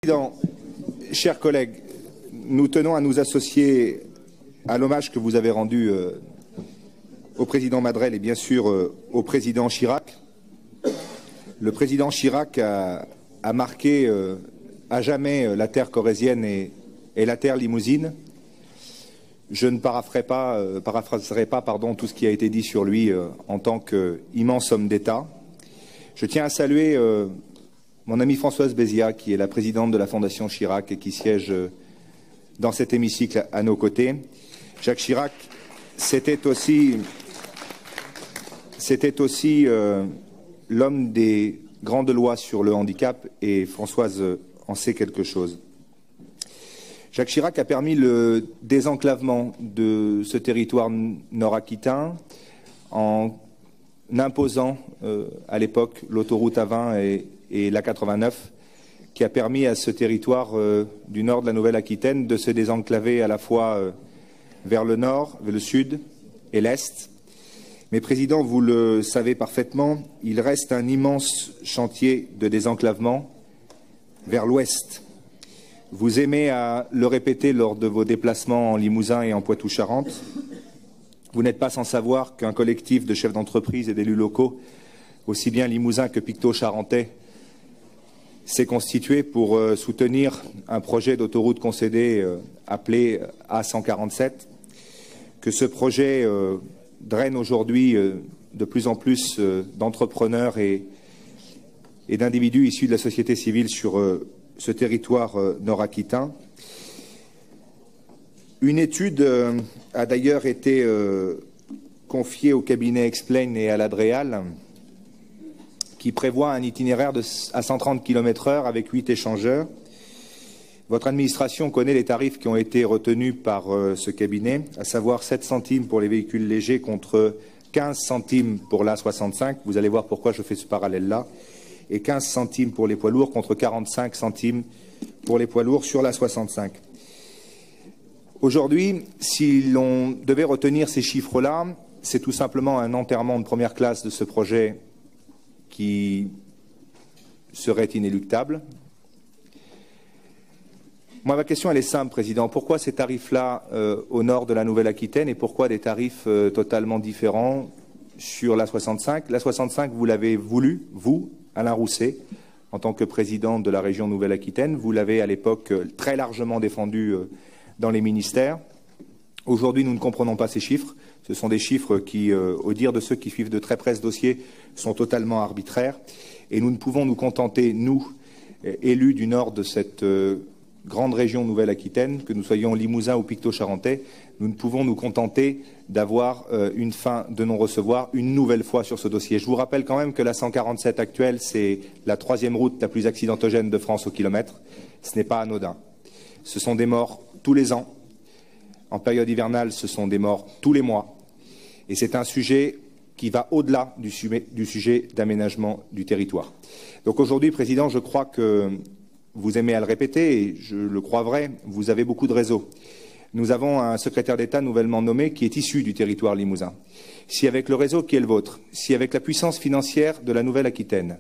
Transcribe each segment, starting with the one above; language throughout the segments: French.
Président, chers collègues, nous tenons à nous associer à l'hommage que vous avez rendu au président Madrelle et bien sûr au président Chirac. Le président Chirac a marqué à jamais la terre corrézienne et la terre limousine. Je ne paraphraserai pas tout ce qui a été dit sur lui en tant qu'immense homme d'État. Je tiens à saluer mon amie Françoise Bézia, qui est la présidente de la Fondation Chirac et qui siège dans cet hémicycle à nos côtés. Jacques Chirac, c'était aussi l'homme des grandes lois sur le handicap et Françoise en sait quelque chose. Jacques Chirac a permis le désenclavement de ce territoire nord-aquitain en imposant à l'époque l'autoroute A20 et l'A89 qui a permis à ce territoire du nord de la Nouvelle-Aquitaine de se désenclaver à la fois vers le nord, vers le sud et l'est. Mais Président, vous le savez parfaitement, il reste un immense chantier de désenclavement vers l'ouest. Vous aimez à le répéter lors de vos déplacements en Limousin et en Poitou-Charentes. Vous n'êtes pas sans savoir qu'un collectif de chefs d'entreprise et d'élus locaux, aussi bien limousin que picto-charentais, s'est constitué pour soutenir un projet d'autoroute concédée appelé A147, que ce projet draine aujourd'hui de plus en plus d'entrepreneurs et d'individus issus de la société civile sur ce territoire nord-aquitain. Une étude a d'ailleurs été confiée au cabinet Explain et à l'Adréal, qui prévoit un itinéraire à 130 km/h avec 8 échangeurs. Votre administration connaît les tarifs qui ont été retenus par ce cabinet, à savoir 7 centimes pour les véhicules légers contre 15 centimes pour l'A65. Vous allez voir pourquoi je fais ce parallèle-là. Et 15 centimes pour les poids lourds contre 45 centimes pour les poids lourds sur l'A65. Aujourd'hui, si l'on devait retenir ces chiffres-là, c'est tout simplement un enterrement de première classe de ce projet qui serait inéluctable. Moi, ma question, elle est simple, Président. Pourquoi ces tarifs-là au nord de la Nouvelle-Aquitaine et pourquoi des tarifs totalement différents sur l'A65 ? L'A65, vous l'avez voulu, vous, Alain Rousset, en tant que président de la région Nouvelle-Aquitaine. Vous l'avez à l'époque très largement défendu dans les ministères. Aujourd'hui, nous ne comprenons pas ces chiffres. Ce sont des chiffres qui, au dire de ceux qui suivent de très près ce dossier, sont totalement arbitraires. Et nous ne pouvons nous contenter, nous, élus du nord de cette grande région Nouvelle-Aquitaine, que nous soyons Limousin ou Picto-Charentais, nous ne pouvons nous contenter d'avoir une fin de non-recevoir une nouvelle fois sur ce dossier. Je vous rappelle quand même que la 147 actuelle, c'est la 3e route la plus accidentogène de France au kilomètre. Ce n'est pas anodin. Ce sont des morts tous les ans. En période hivernale, ce sont des morts tous les mois. Et c'est un sujet qui va au-delà du sujet d'aménagement du territoire. Donc aujourd'hui, Président, je crois que vous aimez à le répéter, et je le crois vrai, vous avez beaucoup de réseaux. Nous avons un secrétaire d'État nouvellement nommé qui est issu du territoire limousin. Si avec le réseau qui est le vôtre, si avec la puissance financière de la Nouvelle-Aquitaine,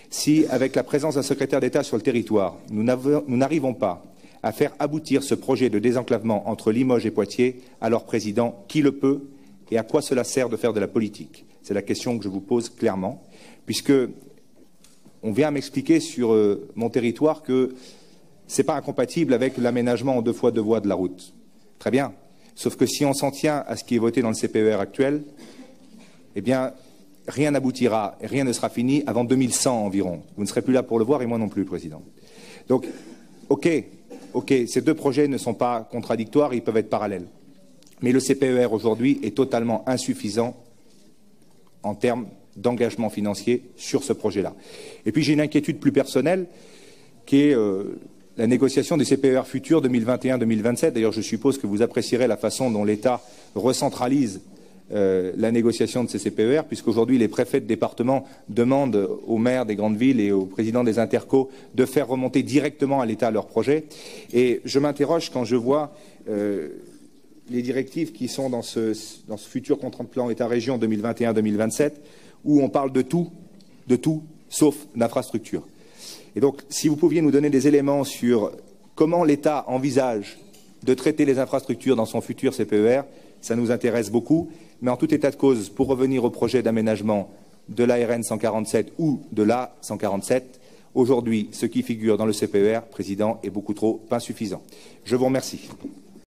si avec la présence d'un secrétaire d'État sur le territoire, nous n'arrivons pas à faire aboutir ce projet de désenclavement entre Limoges et Poitiers, alors Président, qui le peut et à quoi cela sert de faire de la politique? C'est la question que je vous pose clairement, puisque on vient m'expliquer sur mon territoire que ce n'est pas incompatible avec l'aménagement en 2 fois 2 voies de la route. Très bien. Sauf que si on s'en tient à ce qui est voté dans le CPER actuel, eh bien, rien n'aboutira et rien ne sera fini avant 2100 environ. Vous ne serez plus là pour le voir et moi non plus, Président. Donc, OK, ces 2 projets ne sont pas contradictoires, ils peuvent être parallèles. Mais le CPER aujourd'hui est totalement insuffisant en termes d'engagement financier sur ce projet-là. Et puis j'ai une inquiétude plus personnelle qui est la négociation des CPER futurs 2021-2027. D'ailleurs, je suppose que vous apprécierez la façon dont l'État recentralise la négociation de ces CPER, puisqu'aujourd'hui les préfets de département demandent aux maires des grandes villes et aux présidents des intercos de faire remonter directement à l'État leurs projets. Et je m'interroge quand je vois les directives qui sont dans ce futur contrat de plan État-région 2021-2027, où on parle de tout sauf d'infrastructure. Et donc, si vous pouviez nous donner des éléments sur comment l'État envisage de traiter les infrastructures dans son futur CPER, ça nous intéresse beaucoup. Mais en tout état de cause, pour revenir au projet d'aménagement de l'ARN 147 ou de l'A 147, aujourd'hui, ce qui figure dans le CPER, Président, est beaucoup trop insuffisant. Je vous remercie.